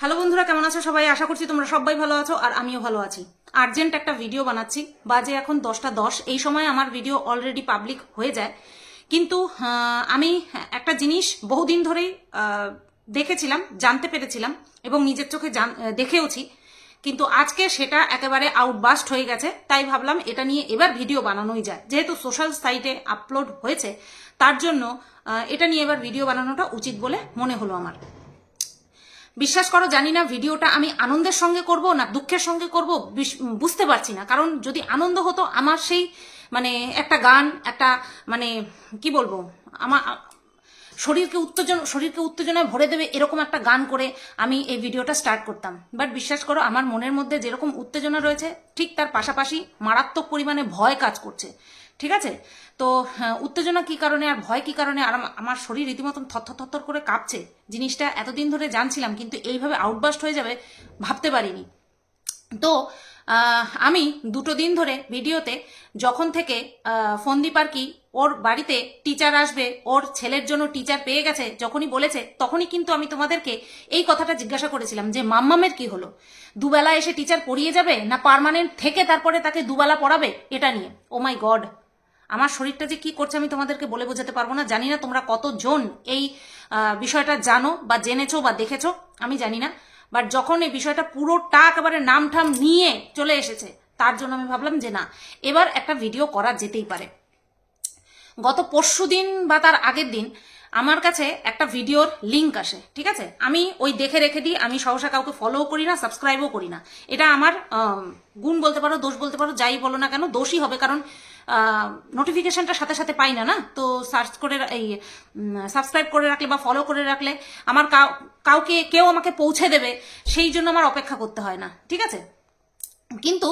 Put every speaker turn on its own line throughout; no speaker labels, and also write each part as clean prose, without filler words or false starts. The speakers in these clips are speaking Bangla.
হ্যালো বন্ধুরা, কেমন আছো সবাই? আশা করছি তোমরা সবাই ভালো আছো আর আমিও ভালো আছি। আর্জেন্ট একটা ভিডিও বানাচ্ছি, বাজে এখন 10টা 10। এই সময় আমার ভিডিও অলরেডি পাবলিক হয়ে যায়, কিন্তু আমি একটা জিনিস বহুদিন ধরেই দেখেছিলাম, জানতে পেরেছিলাম এবং নিজের চোখে দেখেওছি, কিন্তু আজকে সেটা একেবারে আউটবাস্ট হয়ে গেছে। তাই ভাবলাম এটা নিয়ে এবার ভিডিও বানানোই যায়, যেহেতু সোশ্যাল সাইটে আপলোড হয়েছে, তার জন্য এটা নিয়ে এবার ভিডিও বানানোটা উচিত বলে মনে হলো আমার। বিশ্বাস করো, জানি না ভিডিওটা আমি আনন্দের সঙ্গে করব না দুঃখের সঙ্গে করব, বুঝতে পারছি না। কারণ যদি আনন্দ হতো, আমার সেই একটা গান, একটা কি বলবো, আমার শরীরকে উত্তেজনায় ভরে দেবে এরকম একটা গান করে আমি এই ভিডিওটা স্টার্ট করতাম। বাট বিশ্বাস করো, আমার মনের মধ্যে যেরকম উত্তেজনা রয়েছে, ঠিক তার পাশাপাশি মারাত্মক পরিমাণে ভয় কাজ করছে। ঠিক আছে, তো উত্তেজনা কি কারণে আর ভয় কি কারণে, আর আমার শরীর রীতিমতন থরথর করে কাঁপছে। জিনিসটা এতদিন ধরে জানছিলাম, কিন্তু এইভাবে আউটবাস্ট হয়ে যাবে ভাবতে পারিনি। তো আমি 2 দিন ধরে ভিডিওতে, যখন থেকে ফন্দীপ আর কি ওর বাড়িতে টিচার আসবে, ওর ছেলের জন্য টিচার পেয়ে গেছে, যখনই বলেছে, তখনই কিন্তু আমি তোমাদেরকে এই কথাটা জিজ্ঞাসা করেছিলাম যে মাম্মামের কি হলো, দুবেলা এসে টিচার পড়িয়ে যাবে না পার্মানেন্ট থেকে তারপরে তাকে দুবেলা পড়াবে, এটা নিয়ে। ও মাই গড, আমার শরীরটা যে কি করছে আমি তোমাদেরকে বলে বোঝাতে পারবো না। জানি না তোমরা কতজন এই বিষয়টা জানো বা জেনেছো বা দেখেছো, আমি জানি না। বাট যখন এই বিষয়টা পুরোটা একেবারে নামঠাম নিয়ে চলে এসেছে, তার জন্য আমি ভাবলাম যে না, এবার একটা ভিডিও করা যেতেই পারে। গত পরশুদিন বা তার আগের দিন আমার কাছে একটা ভিডিওর লিঙ্ক আসে। ঠিক আছে, আমি ওই দেখে রেখে দিই, আমি সহসা কাউকে ফলোও করি না, সাবস্ক্রাইবও করি না। এটা আমার গুণ বলতে পারো, দোষ বলতে পারো, যাই বলো না কেন, দোষই হবে। কারণ নোটিফিকেশনটা সাথে সাথে পাই না, তো সার্চ করে এই সাবস্ক্রাইব করে রাখলে বা ফলো করে রাখলে আমার কেউ আমাকে পৌঁছে দেবে, সেই জন্য আমার অপেক্ষা করতে হয় না। ঠিক আছে, কিন্তু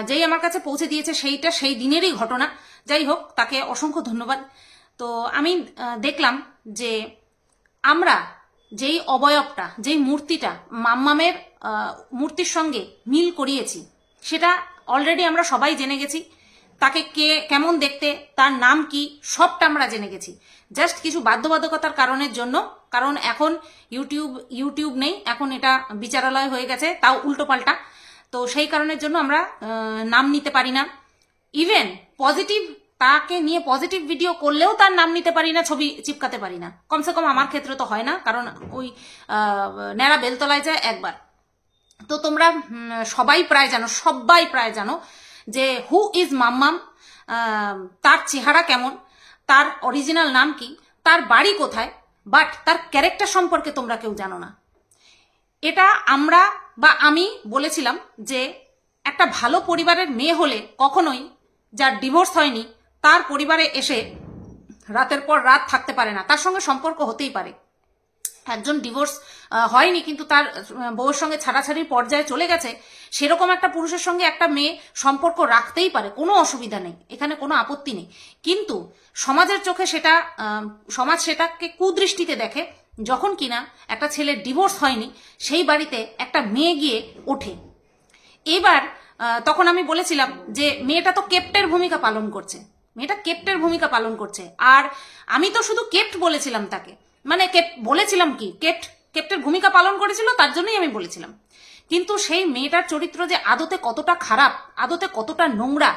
যেই আমার কাছে পৌঁছে দিয়েছে সেইটা সেই দিনেরই ঘটনা। যাই হোক, তাকে অসংখ্য ধন্যবাদ। তো আমি দেখলাম যে আমরা যেই অবয়বটা, যেই মূর্তিটা মাম্মামের মূর্তির সঙ্গে মিল করিয়েছি, সেটা অলরেডি আমরা সবাই জেনে গেছি। তাকে কে কেমন দেখতে, তার নাম কি, সবটা আমরা জেনে গেছি। জাস্ট কিছু বাধ্যবাধকতার কারণের জন্য, কারণ এখন ইউটিউব নেই, এখন এটা বিচারালয় হয়ে গেছে, তাও উল্টো পাল্টা। তো সেই কারণের জন্য আমরা নাম নিতে পারি না। ইভেন তাকে নিয়ে পজিটিভ ভিডিও করলেও তার নাম নিতে পারি না, ছবি চিপকাতে পারি না। কমসে কম আমার ক্ষেত্রে তো হয় না, কারণ ওই ন্যাড়া বেলতলায় যায় একবার। তো তোমরা সবাই প্রায় জানো যে হু ইজ মাম্মাম, তার চেহারা কেমন, তার অরিজিনাল নাম কি, তার বাড়ি কোথায়, বাট তার ক্যারেক্টার সম্পর্কে তোমরা কেউ জানো না। এটা আমি বলেছিলাম যে একটা ভালো পরিবারের মেয়ে হলে কখনোই, যার ডিভোর্স হয়নি, তার পরিবারে এসে রাতের পর রাত থাকতে পারে না। তার সঙ্গে সম্পর্ক হতেই পারে, একজন ডিভোর্স হয়নি কিন্তু তার বউয়ের সঙ্গে ছাড়াছাড়ির পর্যায়ে চলে গেছে, সেরকম একটা পুরুষের সঙ্গে একটা মেয়ে সম্পর্ক রাখতেই পারে, কোনো অসুবিধা নেই, এখানে কোনো আপত্তি নেই। কিন্তু সমাজের চোখে সমাজ সেটাকে কুদৃষ্টিতে দেখে যখন কিনা একটা ছেলের ডিভোর্স হয়নি, সেই বাড়িতে একটা মেয়ে গিয়ে ওঠে। এবার তখন আমি বলেছিলাম যে মেয়েটা তো কেপ্টের ভূমিকা পালন করছে, আর আমি তো শুধু কেপ্ট বলেছিলাম তাকে, বলেছিলাম কি, কেপ্টের ভূমিকা পালন করেছিল, তার জন্যই আমি বলেছিলাম। কিন্তু সেই মেয়েটার চরিত্র যে আদতে কতটা খারাপ, আদতে কতটা নোংরা,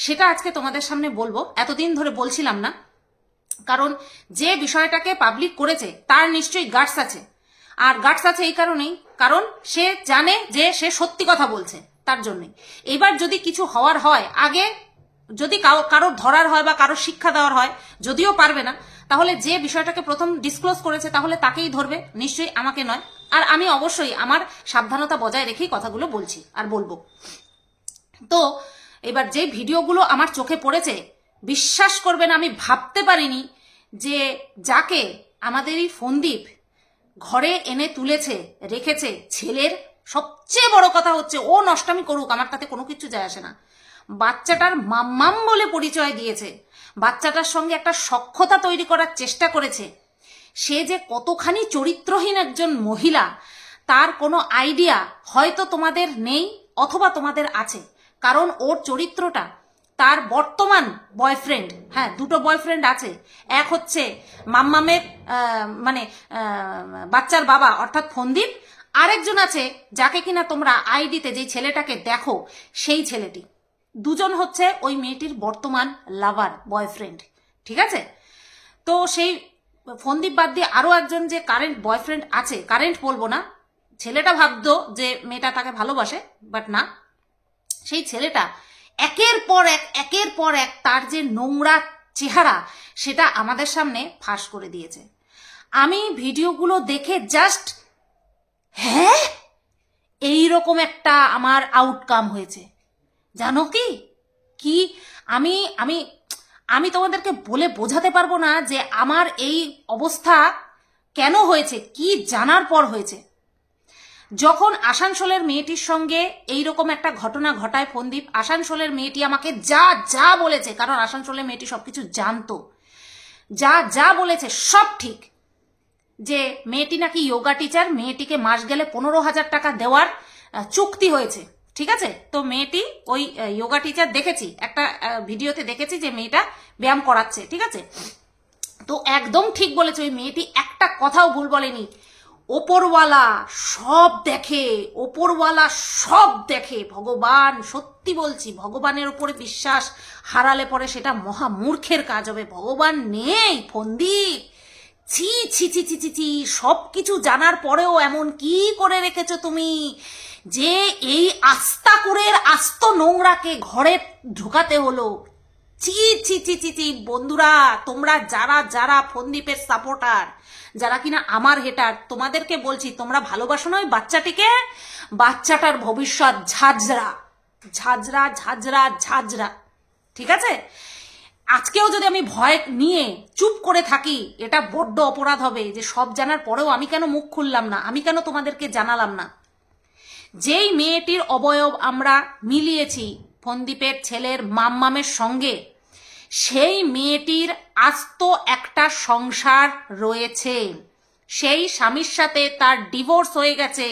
সেটা আজকে তোমাদের সামনে বলবো। এতদিন ধরে বলছিলাম না, কারণ যে বিষয়টাকে পাবলিক করেছে তার নিশ্চয়ই গাটস আছে। আর গাটস আছে এই কারণেই, কারণ সে জানে যে সে সত্যি কথা বলছে, তার জন্যই। এবার যদি কিছু হওয়ার হয়, আগে যদি কারো ধরার হয় বা কারো শিক্ষা দেওয়ার হয়, যদিও পারবে না, তাহলে যে বিষয়টাকে প্রথম ডিসক্লোজ করেছে তাহলে তাকেই ধরবে, নিশ্চয়ই আমাকে নয়। আর আমি অবশ্যই আমার সাবধানতা বজায় রেখেই কথাগুলো বলছি আর বলবো। তো এবার যে ভিডিওগুলো আমার চোখে পড়েছে, বিশ্বাস করবেন, আমি ভাবতে পারিনি যে যাকে আমাদেরই ফন্দীপ ঘরে এনে তুলেছে রেখেছে, ছেলের সবচেয়ে বড় কথা হচ্ছে ও নষ্টামি করুক, আমার তাতে কোনো কিছু যায় আসে না, বাচ্চাটার মাম্মাম বলে পরিচয় দিয়েছে, বাচ্চাটার সঙ্গে একটা সখ্যতা তৈরি করার চেষ্টা করেছে। সে যে কতখানি চরিত্রহীন একজন মহিলা, তার কোনো আইডিয়া হয়তো তোমাদের নেই, অথবা তোমাদের আছে। কারণ ওর চরিত্রটা, তার বর্তমান বয়ফ্রেন্ড, হ্যাঁ 2টো বয়ফ্রেন্ড আছে, এক হচ্ছে মাম্মামের বাচ্চার বাবা অর্থাৎ ফন্দীপ, আরেকজন আছে যাকে কিনা তোমরা আইডিতে যে ছেলেটাকে দেখো সেই ছেলেটি, দুজন হচ্ছে ওই মেয়েটির বর্তমান লাভার, বয়ফ্রেন্ড, ঠিক আছে? তো সেই ফোনদীপ বাদ দিয়ে আরো একজন যে কারেন্ট বয়ফ্রেন্ড আছে, কারেন্ট বলবো না, ছেলেটা ভাবতো যে মেয়েটা তাকে ভালোবাসে, বাট না, সেই ছেলেটা একের পর এক তার যে নোংরা চেহারা সেটা আমাদের সামনে ফাঁস করে দিয়েছে। আমি ভিডিওগুলো দেখে জাস্ট হ্যাঁ, এইরকম একটা আমার আউটকাম হয়েছে। জানো কি কি আমি আমি আমি তোমাদেরকে বলে বোঝাতে পারবো না যে আমার এই অবস্থা কেন হয়েছে, কি জানার পর হয়েছে। যখন আসানসোলের মেয়েটির সঙ্গে এইরকম একটা ঘটনা ঘটায় ফোনদীপ, আসানসোলের মেয়েটি আমাকে যা যা বলেছে, কারণ আসানসোলের মেয়েটি সবকিছু জানতো, যা যা বলেছে সব ঠিক, যে মেয়েটি নাকি যোগা টিচার, মেয়েটিকে মাস গেলে 15,000 টাকা দেওয়ার চুক্তি হয়েছে, ঠিক আছে? তো মেয়েটি ওই যোগা টিচার, দেখেছি একটা ভিডিওতে দেখেছি যে মেয়েটা ব্যায়াম করাচ্ছে, ঠিক আছে? তো একদম ঠিক বলেছে, ওই মেয়েটি একটা কথাও ভুল বলেনি। ওপরওয়ালা সব দেখে, ওপরওয়ালা সব দেখে, ভগবান, সত্যি বলছি, ভগবানের উপরে বিশ্বাস হারালে পরে সেটা মহা মূর্খের কাজ হবে। ভগবান নেই ফোনদীপ, ছি ছি ছি ছি ছি ছি, সব কিছু জানার পরেও এমন কি করে রেখেছো তুমি যে এই আস্ত নোংরাকে ঘরে ঢোকাতে হলো? ছি ছি ছি ছি ছি। বন্ধুরা, তোমরা যারা যারা ফোনদীপের সাপোর্টার, যারা কিনা আমার হেটার, তোমাদেরকে বলছি, তোমরা ভালোবাসো না ওই বাচ্চাটিকে? বাচ্চাটার ভবিষ্যৎ ঝাঁঝরা ঝাঁঝরা ঝাঁঝরা ঝাঁঝরা, ঠিক আছে? আজকেও যদি আমি ভয় নিয়ে চুপ করে থাকি, এটা বড্ড অপরাধ হবে, যে সব জানার পরেও আমি কেন মুখ খুললাম না, আমি কেন তোমাদেরকে জানালাম না। যেই মেয়েটির অবয়ব আমরা মিলিয়েছি ফোনদীপের ছেলের মাম্মামের সঙ্গে, সেই মেয়েটির আস্ত একটা সংসার রয়েছে, সেই স্বামীর সাথে তার ডিভোর্স হয়ে গেছে,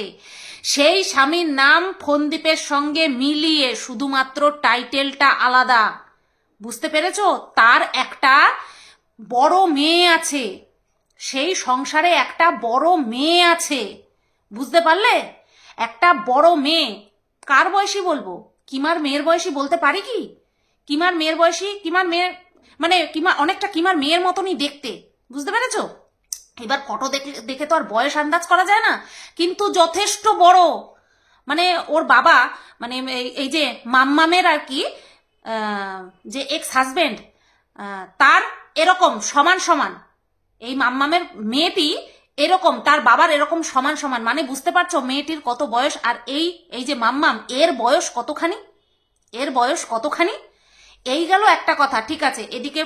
সেই স্বামীর নাম ফোনদীপের সঙ্গে মিলিয়ে শুধুমাত্র টাইটেলটা আলাদা, বুঝতে পেরেছো? তার একটা বড় মেয়ে আছে, সেই সংসারে একটা বড় মেয়ে আছে, বুঝতে পারলে? একটা বড় মেয়ে, কার বয়সী বলবো, কিমার মেয়ের বয়সী বলতে পারি কি? কিমার মেয়ের বয়সী, কিমার মেয়ের মানে অনেকটা কিমার মেয়ের মতনই দেখতে, বুঝতে পেরেছো? এবার ফটো দেখে তো আর বয়স আন্দাজ করা যায় না, কিন্তু যথেষ্ট বড়। মানে ওর বাবা, মানে এই যে মাম্মামের আর কি যে এক্স হাজবেন্ড, তার এরকম সমান সমান, এই মাম্মামের মেয়েটি এরকম তার বাবার এরকম সমান সমান, মানে বুঝতে পারছো মেয়েটির কত বয়স? আর এই যে মাম্মাম, এর বয়স কতখানি, এর বয়স কতখানি? এই গেল একটা কথা, ঠিক আছে? এদিকে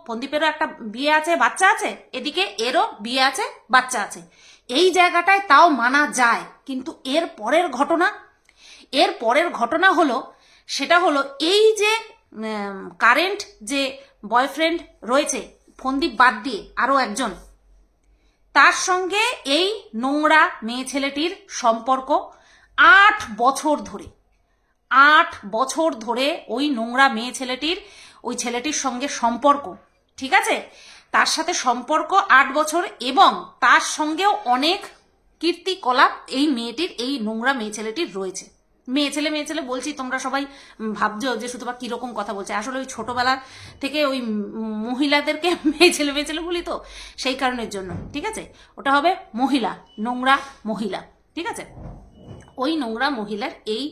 ফোনদীপেরও একটা বিয়ে আছে, বাচ্চা আছে, এদিকে এরও বিয়ে আছে, বাচ্চা আছে, এই জায়গাটায় তাও মানা যায়। কিন্তু এর পরের ঘটনা হলো, সেটা হলো এই যে কারেন্ট যে বয়ফ্রেন্ড রয়েছে ফোনদীপ বাদ দিয়ে আরো একজন, তার সঙ্গে এই নোংরা মেয়ে ছেলেটির সম্পর্ক 8 বছর ধরে, 8 বছর ধরে ওই নোংরা মেয়ে ছেলেটির, ওই ছেলেটির সঙ্গে সম্পর্ক, ঠিক আছে? তার সাথে সম্পর্ক 8 বছর, এবং তার সঙ্গেও অনেক কীর্তিকলাপ এই মেয়েটির, এই নোংরা মেয়ে ছেলেটির রয়েছে। মেয়ে ছেলে বলছি, তোমরা সবাই ভাবছো যে শুধু কিরকম কথা বলছে, আসলে ওই ছোটবেলা থেকে ওই মহিলাদেরকে মেয়ে ছেলে বলি, তো সেই কারণের জন্য, ঠিক আছে? ওটা হবে মহিলা, নোংরা মহিলা, ঠিক আছে? ওই নোংরা মহিলার এই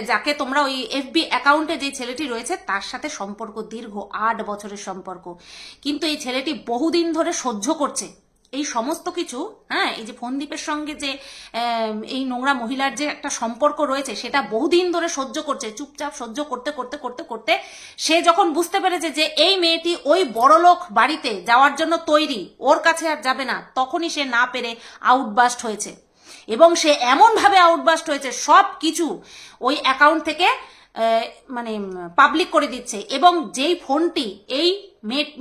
যাকে তোমরা ওই এফবি অ্যাকাউন্টে যে ছেলেটি রয়েছে তার সাথে সম্পর্ক, দীর্ঘ 8 বছরের সম্পর্ক, কিন্তু এই ছেলেটি বহুদিন ধরে সহ্য করছে এই সমস্ত কিছু। হ্যাঁ, এই যে ফোনদীপের সঙ্গে যে এই নোংরা মহিলার যে একটা সম্পর্ক রয়েছে, সেটা বহুদিন ধরে সহ্য করছে, চুপচাপ সহ্য করতে করতে করতে করতে সে যখন বুঝতে পেরেছে যে এই মেয়েটি ওই বড়লোক বাড়িতে যাওয়ার জন্য তৈরি, ওর কাছে আর যাবে না, তখনই সে না পেরে আউটবাস্ট হয়েছে, এবং সে এমনভাবে আউটবাস্ট হয়েছে সব কিছু ওই অ্যাকাউন্ট থেকে মানে পাবলিক করে দিচ্ছে। এবং যেই ফোনটি এই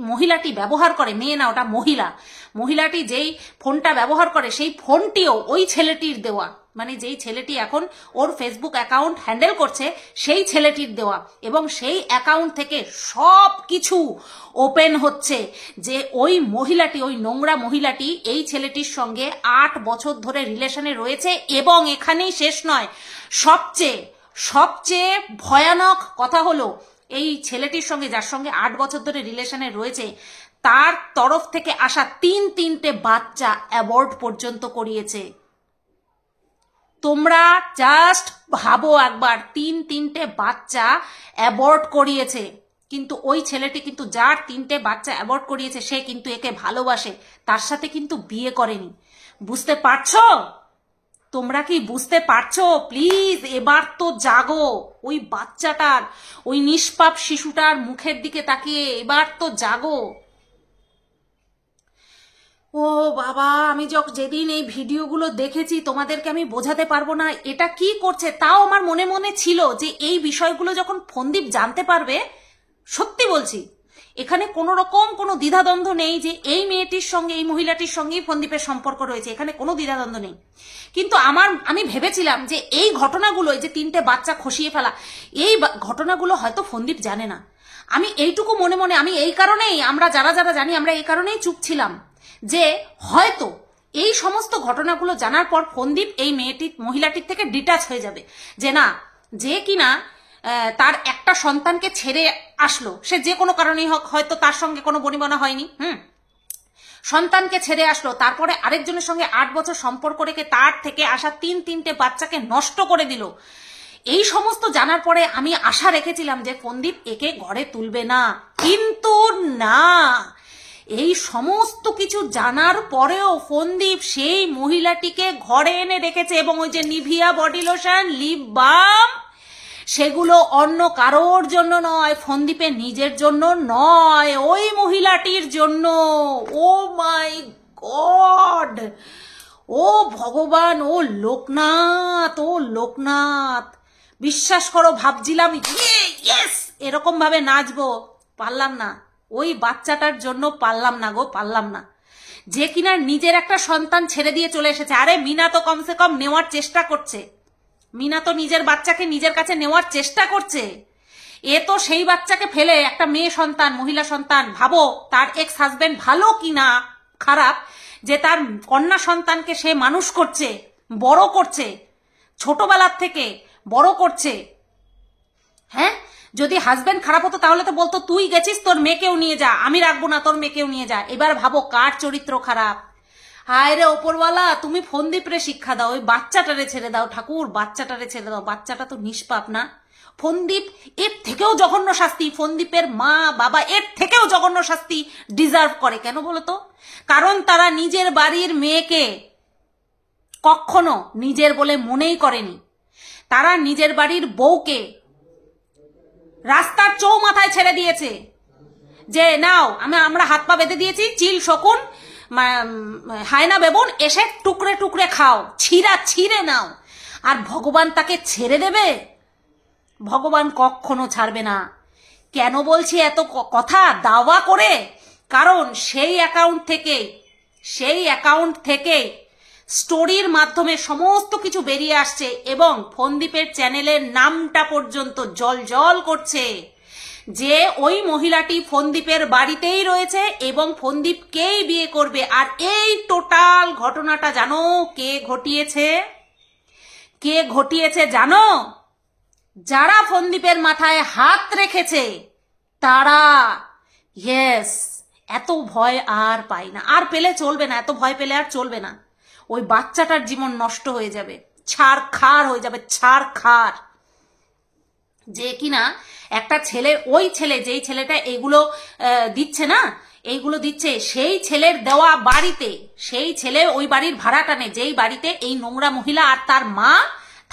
মহিলাটি ব্যবহার করে, মেয়ে না ওটা মহিলাটি যেই ফোনটা ব্যবহার করে, সেই ফোনটিও ওই ছেলেটির দেওয়া, মানে যেই ছেলেটি এখন ওর ফেসবুক অ্যাকাউন্ট হ্যান্ডেল করছে সেই ছেলেটির দেওয়া, এবং সেই অ্যাকাউন্ট থেকে সব কিছু ওপেন হচ্ছে যে ওই মহিলাটি, ওই নোংরা মহিলাটি এই ছেলেটির সঙ্গে 8 বছর ধরে রিলেশনে রয়েছে। এবং এখানেই শেষ নয়, সবচেয়ে ভয়ানক কথা হলো এই ছেলেটির সঙ্গে, যার সঙ্গে 8 বছর ধরে রিলেশনে রয়েছে, তার তরফ থেকে আসা 3-3টে বাচ্চা অ্যাবর্ট পর্যন্ত করিয়েছে। তোমরা জাস্ট ভাবো একবার, 3-3টে বাচ্চা অ্যাবর্ট করিয়েছে। কিন্তু ওই ছেলেটি কিন্তু যার 3টে বাচ্চা অ্যাবর্ট করিয়েছে সে কিন্তু একে ভালোবাসে, তার সাথে কিন্তু বিয়ে করেনি। বুঝতে পারছো? তোমরা কি বুঝতে পারছো? প্লিজ এবার তো জাগো। ওই বাচ্চাটার, ওই নিষ্পাপ শিশুটার মুখের দিকে তাকিয়ে এবার তো জাগো। ও বাবা, আমি যেদিন এই ভিডিওগুলো দেখেছি তোমাদেরকে আমি বোঝাতে পারবো না এটা কি করছে। তাও আমার মনে মনে ছিল যে এই বিষয়গুলো যখন ফোনদীপ জানতে পারবে, সত্যি বলছি এখানে কোনো রকম কোনো দ্বিধাদ্বন্দ্ব নেই যে এই মেয়েটির সঙ্গে, এই মহিলাটির সঙ্গেই ফোনদীপের সম্পর্ক রয়েছে, এখানে কোনো দ্বিধাদ্বন্দ্ব নেই। কিন্তু আমি ভেবেছিলাম যে এই ঘটনাগুলো, এই যে 3টে বাচ্চা খসিয়ে ফেলা, এই ঘটনাগুলো হয়তো ফোনদীপ জানে না। আমি এইটুকু মনে মনে, আমি এই কারণেই, আমরা যারা যারা জানি আমরা এই কারণেই চুপ ছিলাম যে হয়তো এই সমস্ত ঘটনাগুলো জানার পর ফোনদীপ এই মহিলাটির থেকে ডিটাচ হয়ে যাবে, যে না, যে কিনা তার একটা সন্তানকে ছেড়ে আসলো, সে যে কোনো কারণেই হোক, হয়তো তার সঙ্গে কোনো বনিবনা হয়নি, সন্তানকে ছেড়ে আসলো, তারপরে আরেকজনের সঙ্গে 8 বছর সম্পর্ক রেখে তার থেকে আসা 3-3টে বাচ্চাকে নষ্ট করে দিল। এই সমস্ত জানার পরে আমি আশা রেখেছিলাম যে ফোনদীপ একে ঘরে তুলবে না, কিন্তু না, এই সমস্ত কিছু জানার পরেও ফোনদীপ সেই মহিলাটিকে ঘরে এনে রেখেছে। এবং ওই যে Nivea body lotion, lip balm, সেগুলো অন্য কারোর জন্য নয়, ফোনদীপের নিজের জন্য নয়, ওই মহিলাটির জন্য। ও মাই গড, ও ভগবান, ও লোকনাথ, বিশ্বাস করো ভাবছিলাম ইয়েস এরকম ভাবে নাচবো, পারলাম না। ওই বাচ্চাটার জন্য পারলাম না। যে কিনা নিজের একটা সন্তান ছেড়ে দিয়ে চলে এসেছে। আরে মিনা তো কমসে কম নেওয়ার চেষ্টা করছে, মিনা তো নিজের বাচ্চাকে নিজের কাছে নেওয়ার চেষ্টা করছে। এ তো সেই বাচ্চাকে ফেলে একটা মেয়ে সন্তান, মহিলা সন্তান, ভাবো তার এক্স হাজবেন্ড ভালো কিনা খারাপ, যে তার কন্যা সন্তানকে সে মানুষ করছে, বড় করছে, ছোটবেলার থেকে বড় করছে। হ্যাঁ, যদি হাজবেন্ড খারাপ হতো তাহলে তো বলতো তুই গেছিস, তোর মেয়েকেও নিয়ে যা, আমি রাখবো না, তোর মেয়েকেও নিয়ে যা। এবার ভাবো কার চরিত্র খারাপ। হায় রে ওপরওয়ালা, তুমি ফোনদীপরে শিক্ষা দাও, ওই বাচ্চাটারে ছেড়ে দাও ঠাকুর, বাচ্চাটারে ছেড়ে দাও। বাচ্চাটা তো নিষ্পাপ না? ফোনদীপ এর থেকেও জঘন্য শাস্তি, ফোনদীপের মা বাবা এর থেকেও জঘন্য শাস্তি ডিজার্ভ করে। কেন বলতো? কারণ তারা নিজের বাড়ির মেয়েকে কখনো নিজের বলে মনেই করেনি। তারা নিজের বাড়ির বউকে রাস্তার চৌমাথায় ছেড়ে দিয়েছে যে নাও, আমরা হাত পা বেঁধে দিয়েছি, চিল শকুন হায়না বেবুন এসে টুকরে টুকরে খাও, ছিঁড়ে নাও। আর ভগবান তাকে ছেড়ে দেবে? ভগবান কখনো ছাড়বে না। কেন বলছি এত কথা দাওয়া করে? কারণ সেই অ্যাকাউন্ট থেকে স্টোরির মাধ্যমে সমস্ত কিছু বেরিয়ে আসছে এবং ফোনদীপের চ্যানেলের নামটা পর্যন্ত জল করছে যে ওই মহিলাটি ফোনদীপের বাড়িতেই রয়েছে এবং ফোনদীপকেই বিয়ে করবে। আর এই টোটাল ঘটনাটা জানো কে ঘটিয়েছে জানো? যারা ফোনদীপের মাথায় হাত রেখেছে তারা। ইয়েস, এত ভয় আর পাই না, আর পেলে চলবে না, এত ভয় পেলে আর চলবে না। ওই বাচ্চাটার জীবন নষ্ট হয়ে যাবে, ছারখার হয়ে যাবে, ছারখার। যে কিনা একটা ছেলে, ওই ছেলে যেই ছেলেটা এইগুলো দিচ্ছে না, এইগুলো দিচ্ছে, সেই ছেলের দেওয়া বাড়িতে, সেই ছেলে ওই বাড়ির ভাড়া টানে, যেই বাড়িতে এই নোংরা মহিলা আর তার মা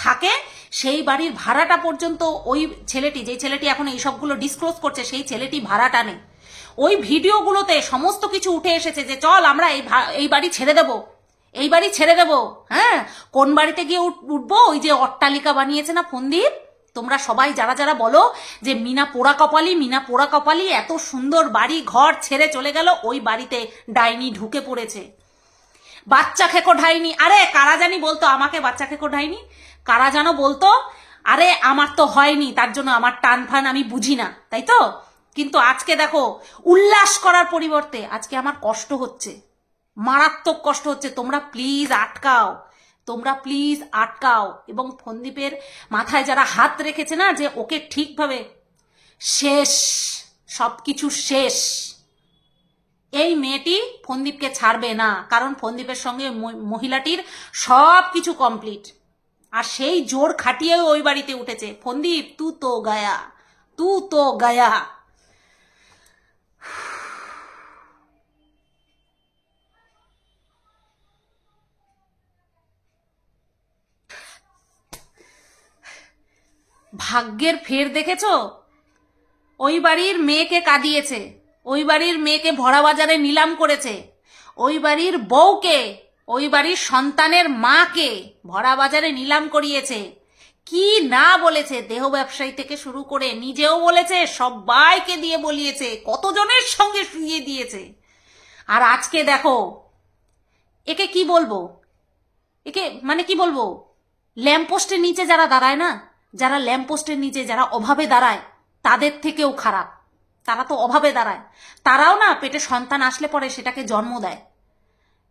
থাকে, সেই বাড়ির ভাড়াটা পর্যন্ত ওই ছেলেটি, যেই ছেলেটি এখন এইসবগুলো ডিসক্লোজ করছে, সেই ছেলেটি ভাড়া টানে। ওই ভিডিওগুলোতে সমস্ত কিছু উঠে এসেছে যে চল আমরা এই বাড়ি ছেড়ে দেবো। হ্যাঁ, কোন বাড়িতে গিয়ে উঠবো? ওই যে অট্টালিকা বানিয়েছে না ফোনদীপ, তোমরা সবাই যারা যারা বলো যে মিনা পোড়া কপালি, এত সুন্দর বাড়ি ঘর ছেড়ে চলে গেল, ওই বাড়িতে ডাইনি ঢুকে পড়েছে। বাচ্চা খেকো ঢাইনি। আরে কারা জানি বলতো আমাকে বাচ্চা খেকো ঢাইনি, কারা যেন বলতো। আরে আমার তো হয়নি, তার জন্য আমার টান ফান আমি বুঝি না, তাই তো? কিন্তু আজকে দেখো, উল্লাস করার পরিবর্তে আজকে আমার কষ্ট হচ্ছে, মারাত্মক কষ্ট হচ্ছে। তোমরা প্লিজ আটকাও, তোমরা প্লিজ আটকাও। এবং ফন্দীপের মাথায় যারা হাত রেখেছে না, যে ওকে ঠিকভাবে শেষ, সবকিছু শেষ। এই মেয়েটি ফন্দীপকে ছাড়বে না, কারণ ফন্দীপের সঙ্গে মহিলাটির সব কিছু কমপ্লিট। আর সেই জোর খাটিয়ে ওই বাড়িতে উঠেছে। ফন্দীপ তু তো গায়া, তু তো গায়া। ভাগ্যের ফের দেখেছো? ওই বাড়ির মেয়েকে কাঁদিয়েছে, ওই বাড়ির মেয়েকে ভরা বাজারে নিলাম করেছে, ওই বাড়ির বউকে, ওই বাড়ির সন্তানের মাকে ভরা বাজারে নিলাম করিয়েছে। কি না বলেছে, দেহ ব্যবসায়ী থেকে শুরু করে নিজেও বলেছে, সবাইকে দিয়ে বলিয়েছে, কতজনের সঙ্গে শুইয়ে দিয়েছে। আর আজকে দেখো, একে কি বলবো, একে মানে কি বলবো, ল্যাম্পপোস্টের নিচে যারা দাঁড়ায় না, যারা ল্যাম্পপোস্টের নিচে যারা অভাবে দাঁড়ায়, তাদের থেকেও খারাপ। তারা তো অভাবে দাঁড়ায়, তারাও না পেটে সন্তান আসলে পরে সেটাকে জন্ম দেয়,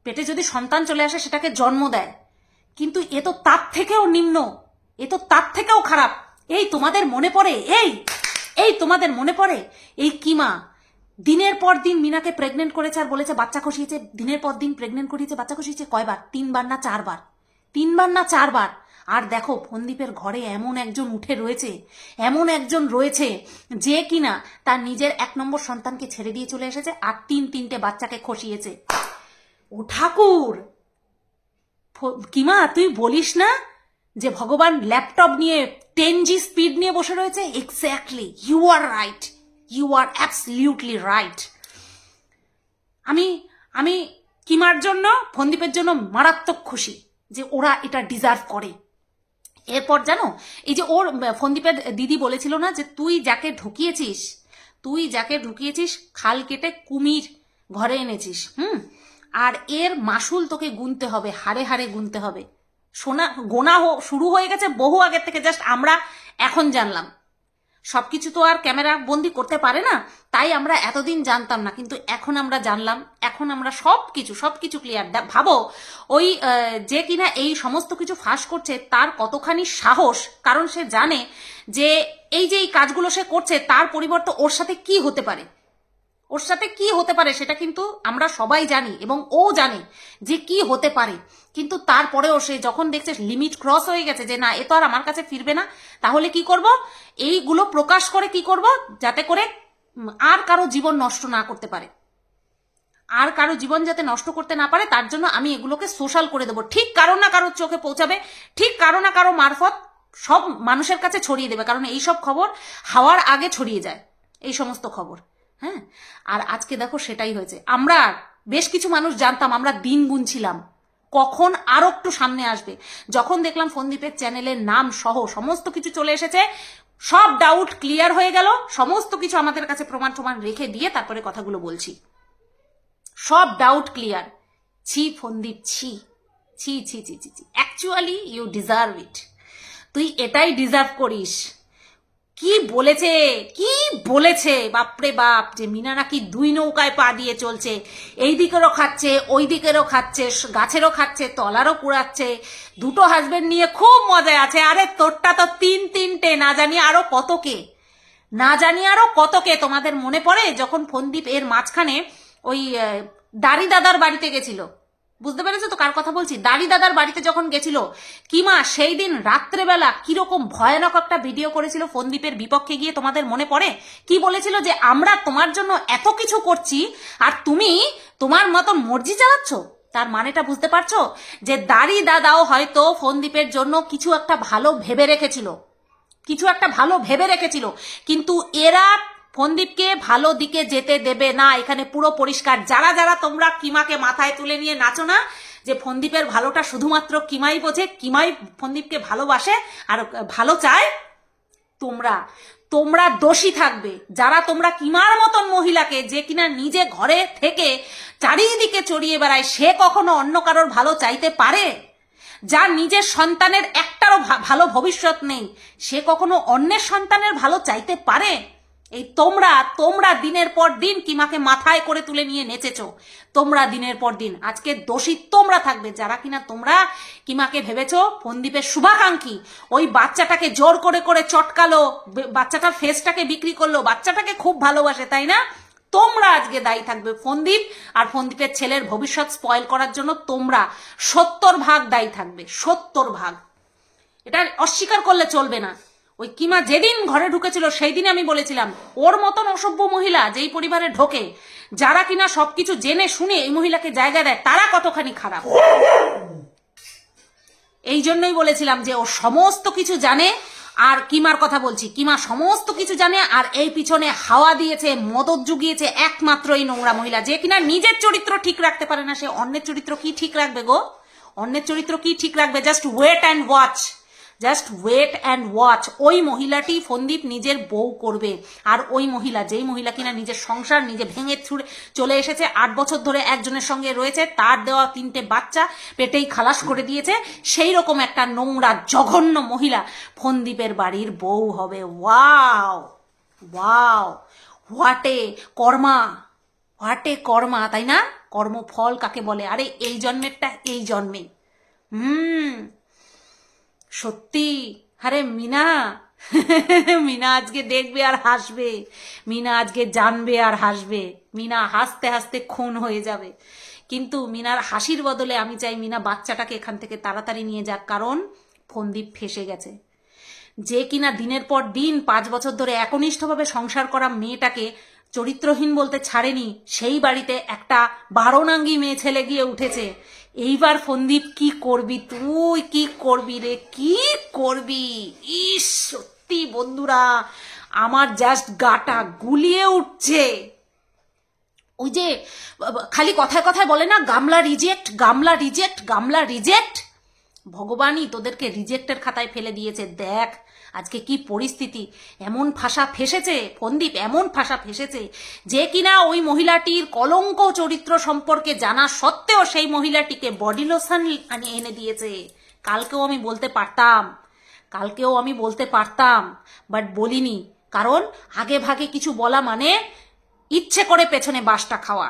পেটে যদি সন্তান চলে আসে সেটাকে জন্ম দেয়। কিন্তু এ তো তার থেকেও নিম্ন, এ তো তার থেকেও খারাপ। এই তোমাদের মনে পড়ে, এই তোমাদের মনে পড়ে এই কিমা দিনের পর দিন মিনাকে প্রেগনেন্ট করেছে আর বলেছে বাচ্চা খসিয়েছে, দিনের পর দিন প্রেগনেন্ট করিয়েছে, বাচ্চা খসিয়েছে কয়বার? 3বার না 4বার, 3বার না 4বার। আর দেখো ফন্দীপের ঘরে এমন একজন উঠে রয়েছে, এমন একজন রয়েছে যে কিনা তার নিজের 1 নম্বর সন্তানকে ছেড়ে দিয়ে চলে এসেছে আর 3টে বাচ্চাকে খসিয়েছে। ও ঠাকুর, কিমা তুই বলিস না যে ভগবান ল্যাপটপ নিয়ে 10G স্পিড নিয়ে বসে রয়েছে? Exactly, you are right, you are absolutely right. আমি কিমার জন্য, ফন্দীপের জন্য মারাত্মক খুশি যে ওরা এটা ডিজার্ভ করে। এরপর জানো, এই যে ওর ফন্দীপের দিদি বলেছিল না যে তুই যাকে ঢুকিয়েছিস খাল কেটে কুমির ঘরে এনেছিস, আর এর মাসুল তোকে গুনতে হবে, হাড়ে হাড়ে গুনতে হবে। গোনা শুরু হয়ে গেছে বহু আগের থেকে, জাস্ট আমরা এখন জানলাম। সবকিছু তো আর ক্যামেরা বন্দি করতে পারে না, তাই আমরা এতদিন জানতাম না, কিন্তু এখন আমরা জানলাম, এখন আমরা সবকিছু ক্লিয়ার। ভাবো ওই যে কিনা এই সমস্ত কিছু ফাঁস করছে তার কতখানি সাহস, কারণ সে জানে যে এই যে এই কাজগুলো সে করছে তার পরিবর্তে ওর সাথে কি হতে পারে, ওর সাথে কি হতে পারে সেটা কিন্তু আমরা সবাই জানি এবং ও জানে যে কি হতে পারে। কিন্তু তারপরেও সে যখন দেখছে লিমিট ক্রস হয়ে গেছে, যে না এ তো আর আমার কাছে ফিরবে না, তাহলে কি করব, এইগুলো প্রকাশ করে কি করব, যাতে করে আর কারো জীবন নষ্ট না করতে পারে, আর কারো জীবন যাতে নষ্ট করতে না পারে, তার জন্য আমি এগুলোকে সোশ্যাল করে দেবো। ঠিক কারো না কারোর চোখে পৌঁছাবে, ঠিক কারো না কারো মারফত সব মানুষের কাছে ছড়িয়ে দেবে, কারণ এইসব খবর হাওয়ার আগে ছড়িয়ে যায়, এই সমস্ত খবর। হ্যাঁ, আর আজকে দেখো সেটাই হয়েছে। আমরা বেশ কিছু মানুষ জানতাম, আমরা দিন গুনছিলাম কখন আরো একটু সামনে আসবে। যখন দেখলাম ফন্দীপের চ্যানেলের নাম সহ সমস্ত কিছু চলে এসেছে, সব ডাউট ক্লিয়ার হয়ে গেল, সমস্ত কিছু আমাদের কাছে প্রমাণ রেখে দিয়ে তারপরে কথাগুলো বলছি, সব ডাউট ক্লিয়ার। ছি ফন্দীপ, ছি ছি ছি ছি ছি ছি, অ্যাকচুয়ালি ইউ ডিজার্ভ ইট, তুই এটাই ডিজার্ভ করিস। কি বলেছে বাপরে বাপ, যে মিনা নাকি 2 নৌকায় পা দিয়ে চলছে, এই দিকেরও খাচ্ছে, ওই দিকেরও খাচ্ছে, গাছেরও খাচ্ছে, তলারও কুড়াচ্ছে, 2টো হাজবেন্ড নিয়ে খুব মজায় আছে। আরে তোরটা তো 3টে, না জানি আরো কতকে। তোমাদের মনে পড়ে যখন ফন্দীপ এর মাঝখানে ওই দাড়ি দাদার বাড়িতে গেছিল, বুঝতে পেরেছো তো কার কথা বলছি? দাড়ি দাদার বাড়িতে যখন গেছিল কিমা, সেই দিন রাত্রেবেলা কিরকম ভয়ানক একটা ভিডিও করেছিল ফন্দীপের বিপক্ষে গিয়ে, তোমাদের মনে পড়ে? কি বলেছিল, যে আমরা তোমার জন্য এত কিছু করছি আর তুমি তোমার মতন মর্জি চালাচ্ছ। তার মানেটা বুঝতে পারছো? যে দাড়ি দাদাও হয়তো ফন্দীপের জন্য কিছু একটা ভালো ভেবে রেখেছিল, কিন্তু এরা ফন্দীপকে ভালো দিকে যেতে দেবে না। এখানে পুরো পরিষ্কার। যারা তোমরা কিমাকে মাথায় তুলে নিয়ে নাচো না যে ফন্দীপের ভালোটা শুধুমাত্র কিমাই বোঝে, কিমাই ফন্দীপকে ভালোবাসে আর ভালো চায়, তোমরা দোষী থাকবে। যারা তোমরা কিমার মতন মহিলাকে, যে কিনা নিজে ঘরে থেকে চারিদিকে চড়িয়ে বেড়ায়, সে কখনো অন্য কারোর ভালো চাইতে পারে? যার নিজের সন্তানের একটারও ভালো ভবিষ্যৎ নেই, সে কখনো অন্যের সন্তানের ভালো চাইতে পারে? এই তোমরা দিনের পর দিন কিমাকে মাথায় করে তুলে নিয়ে নেচেছো। তোমরা দিনের পর দিন, আজকে দোষী তোমরা থাকবে, যারা কিনা তোমরা কিমাকে ভেবেছো ফোনদীপের শুভাকাঙ্ক্ষী। ওই বাচ্চাটাকে জোর করে করে চটকালো, বাচ্চাটার ফেসটাকে বিক্রি করলো, বাচ্চাটাকে খুব ভালোবাসে, তাই না? তোমরা আজকে দায়ী থাকবে ফোনদীপ আর ফোনদীপের ছেলের ভবিষ্যৎ স্পয়েল করার জন্য। তোমরা 70% দায়ী থাকবে, 70%। এটা অস্বীকার করলে চলবে না। ওই কিমা যেদিন ঘরে ঢুকেছিল সেই দিনে আমি বলেছিলাম, ওর মতন অসভ্য মহিলা যেই পরিবারে ঢোকে, যারা কিনা সবকিছু জেনে শুনে এই মহিলাকে জায়গা দেয়, তারা কতখানি খারাপ। এই জন্যই বলেছিলাম যে ও সমস্ত কিছু জানে। আর কিমার কথা বলছি, কিমা সমস্ত কিছু জানে, আর এই পিছনে হাওয়া দিয়েছে, মদত জুগিয়েছে একমাত্র এই নোংরা মহিলা, যে কিনা নিজের চরিত্র ঠিক রাখতে পারে না। সে অন্যের চরিত্র কি ঠিক রাখবে গো? অন্যের চরিত্র কি ঠিক রাখবে? Just wait and watch, just wait and watch. ওই মহিলাটি ফোনদীপ নিজের বউ করবে। আর ওই মহিলা, যেই মহিলা কিনা নিজের সংসার নিজে ভেঙে ছুড়ে চলে এসেছে, 8 বছর ধরে একজনের সঙ্গে রয়েছে, তার দেওয়া 3টে বাচ্চা পেটেই খালাস করে দিয়েছে, সেই রকম একটা নোংরা জঘন্য মহিলা ফোনদীপের বাড়ির বউ হবে। ওয়াও ওয়াও, হোয়াটে কর্মা, হোয়াটে কর্মা, তাই না? কর্মফল কাকে বলে? আরে এই জন্মেরটা এই জন্মে। সত্যি। আরে মিনা মিনা আজকে দেখবে আর হাসবে, মিনা আজকে জানবে আর হাসবে, মিনা হাসতে হাসতে খুন হয়ে যাবে। কিন্তু মিনার হাসির বদলে আমি চাই মিনা বাচ্চাটাকে এখান থেকে তাড়াতাড়ি নিয়ে যাক, কারণ ফোনদীপ ফেসে গেছে। যে কিনা দিনের পর দিন 5 বছর ধরে একনিষ্ঠভাবে সংসার করা মেয়েটাকে চরিত্রহীন বলতে ছাড়েনি, সেই বাড়িতে একটা 12 মেয়ে ছেলে গিয়ে উঠেছে। এইবার ফোনদীপ কি করবি? তুই কি করবি রে? কি করবি? ইস, সত্যি বন্ধুরা, আমার জাস্ট গাটা গুলিয়ে উঠছে। ওই যে খালি কথায় কথায় বলে না, গামলা রিজেক্ট, গামলা রিজেক্ট, গামলা রিজেক্ট। ভগবানই তোদেরকে রিজেক্টের খাতায় ফেলে দিয়েছে। দেখ আজকে কি পরিস্থিতি। এমন ফাঁসা ফেসেছে ফোনদীপ, এমন ফাঁসা ফেসেছে যে কিনা ওই মহিলাটির কলঙ্ক চরিত্র সম্পর্কে জানা সত্ত্বেও সেই মহিলাটিকে বডি লোশন এনে দিয়েছে। কালকেও আমি বলতে পারতাম, বাট বলিনি, কারণ আগে ভাগে কিছু বলা মানে ইচ্ছে করে পেছনে বাসটা খাওয়া,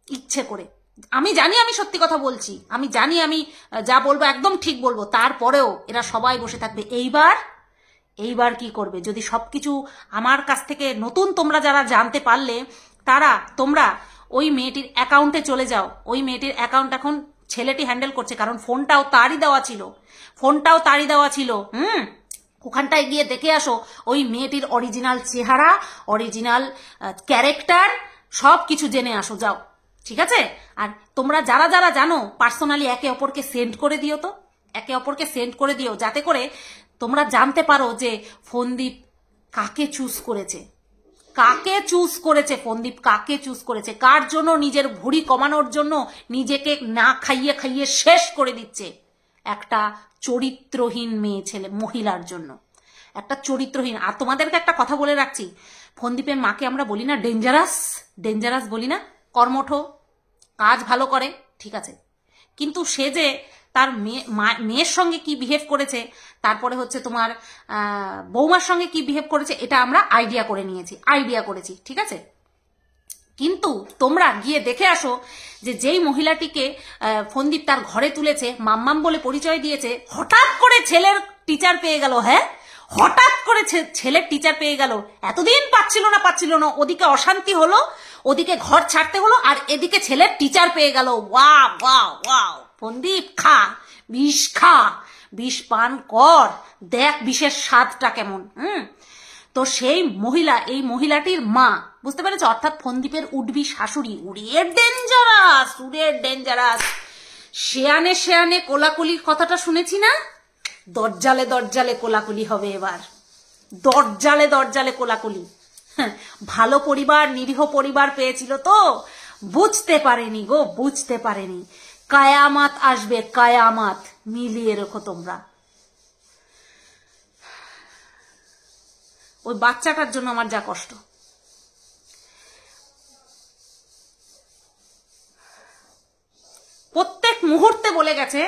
ইচ্ছে করে। আমি জানি আমি সত্যি কথা বলছি, আমি জানি আমি যা বলবো একদম ঠিক বলবো, তারপরেও এরা সবাই বসে থাকবে। এইবার কি করবে? যদি সবকিছু আমার কাছ থেকে নতুন তোমরা যারা জানতে পারলে, তোমরা ওই মেয়েটির অ্যাকাউন্টে চলে যাও। ওই মেয়েটির অ্যাকাউন্ট এখন ছেলেটি হ্যান্ডেল করছে, কারণ ফোনটাও তারই দেওয়া ছিল। ওখানটায় গিয়ে দেখে আসো ওই মেয়েটির অরিজিনাল চেহারা, অরিজিনাল ক্যারেক্টার, সব কিছু জেনে আসো, যাও। ঠিক আছে? আর তোমরা যারা যারা জানো পার্সোনালি একে অপরকে সেন্ড করে দিও, তো একে অপরকে সেন্ড করে দিও, যাতে করে তোমরা জানতে পারো যে ফোনদীপ কাকে চুজ করেছে, ফোনদীপ কাকে চুজ করেছে, কার জন্য নিজের ভুঁড়ি কমানোর জন্য নিজেকে না খাইয়ে খাইয়ে শেষ করে দিচ্ছে। একটা চরিত্রহীন মেয়ে ছেলে মহিলার জন্য, একটা চরিত্রহীন। আর তোমাদেরকে একটা কথা বলে রাখছি, ফোনদীপের মাকে আমরা বলি না ডেঞ্জারাস বলি না, কর্মঠ, কাজ ভালো করে, ঠিক আছে, কিন্তু সে যে তার মেয়ের সঙ্গে কি বিহেভ করেছে, তারপরে হচ্ছে তোমার বৌমার সঙ্গে কি বিহেভ করেছে, এটা আমরা আইডিয়া করেছি, ঠিক আছে? কিন্তু তোমরা গিয়ে দেখে আসো যে যেই মহিলাটিকে ফোনদীপ তার ঘরে তুলেছে, মাম্মাম বলে পরিচয় দিয়েছে, হঠাৎ করে ছেলের টিচার পেয়ে গেল। হ্যাঁ, হঠাৎ করে ছেলের টিচার পেয়ে গেল। এতদিন পাচ্ছিল না, ওদিকে অশান্তি হলো, ওদিকে ঘর ছাড়তে হলো, আর এদিকে ছেলের টিচার পেয়ে গেল। ওয়াও, ফোনদীপ বিষ পান কর, দেখ বিষের স্বাদটা কেমন। তো সেই মহিলা, এই মহিলাটির মা, বুঝতে পেরেছ? অর্থাৎ ফোনদীপের উডবি শাশুড়ি, উড়িয়ে ডেঞ্জারাস। শেয়ানে কোলাকুলির কথাটা শুনেছি না? দরজালে কোলাকুলি হবে এবার, দরজালে কোলাকুলি। ভালো পরিবার, নিরীহ পরিবার পেয়েছিল তো, বুঝতে পারেনি। কায়ামাত আসবে, কায়ামাত, মিলিয়ে রেখো তোমরা। ওই বাচ্চাটার জন্য আমার যা কষ্ট। প্রত্যেক মুহূর্তে বলে গেছে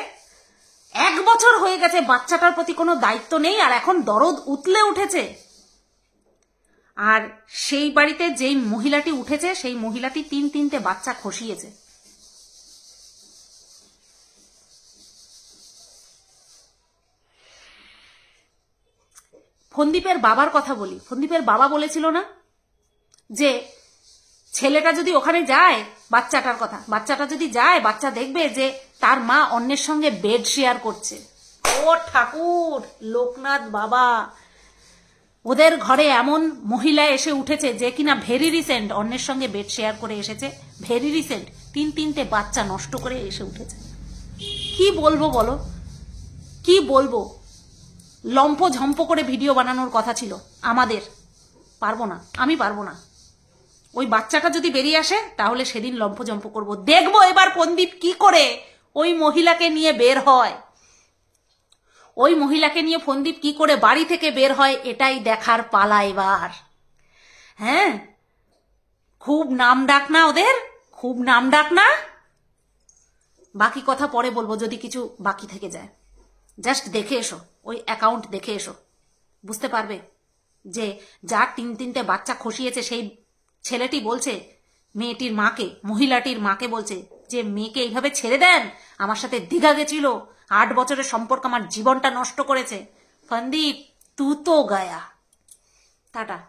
1 বছর হয়ে গেছে বাচ্চাটার প্রতি কোনো দায়িত্ব নেই, আর এখন দরদ উতলে উঠেছে। আর সেই বাড়িতে যেই মহিলাটি উঠেছে সেই মহিলাটি 3-3টে বাচ্চা খসিয়েছে। ফন্দীপের বাবার কথা বলি। ফন্দীপের বাবা বলেছিল না যে ছেলেটা যদি ওখানে যায়, বাচ্চাটার কথা, বাচ্চাটা যদি যায়, বাচ্চা দেখবে যে তার মা অন্যের সঙ্গে বেড শেয়ার করছে। ও ঠাকুর লোকনাথ বাবা, ওদের ঘরে এমন মহিলা এসে উঠেছে যে কিনা ভেরি রিসেন্ট অন্যের সঙ্গে বেড শেয়ার করে এসেছে, ভেরি রিসেন্ট 3-3টে বাচ্চা নষ্ট করে এসে উঠেছে। কি বলবো বলো, কি বলবো? লম্প ঝম্প করে ভিডিও বানানোর কথা ছিল আমাদের, পারবো না, আমি পারবো না। ওই বাচ্চাটা যদি বেরিয়ে আসে তাহলে সেদিন লম্পজম্প করব। দেখবো এবার ফন্দীপ কি করে ওই মহিলাকে নিয়ে বের হয়, ওই মহিলাকে নিয়ে ফন্দীপ কি করে বাড়ি থেকে বের হয়, এটাই দেখার পালা এবার। হ্যাঁ, খুব নাম ডাক না ওদের, খুব নাম ডাক না। বাকি কথা পরে বলবো যদি কিছু বাকি থেকে যায়। জাস্ট দেখে এসো, ওই অ্যাকাউন্ট দেখে এসো, বুঝতে পারবে যে যার 3-3টে বাচ্চা খসিয়েছে সেই ছেলেটি বলছে মেয়েটির মাকে, মহিলাটির মাকে বলছে যে মেয়েকে এইভাবে ছেড়ে দেন, আমার সাথে দীঘা গেছিল, 8 বছরের সম্পর্ক আমার জীবনটা নষ্ট করেছে। ফন্দীপ তু তো গায়া। টাটা।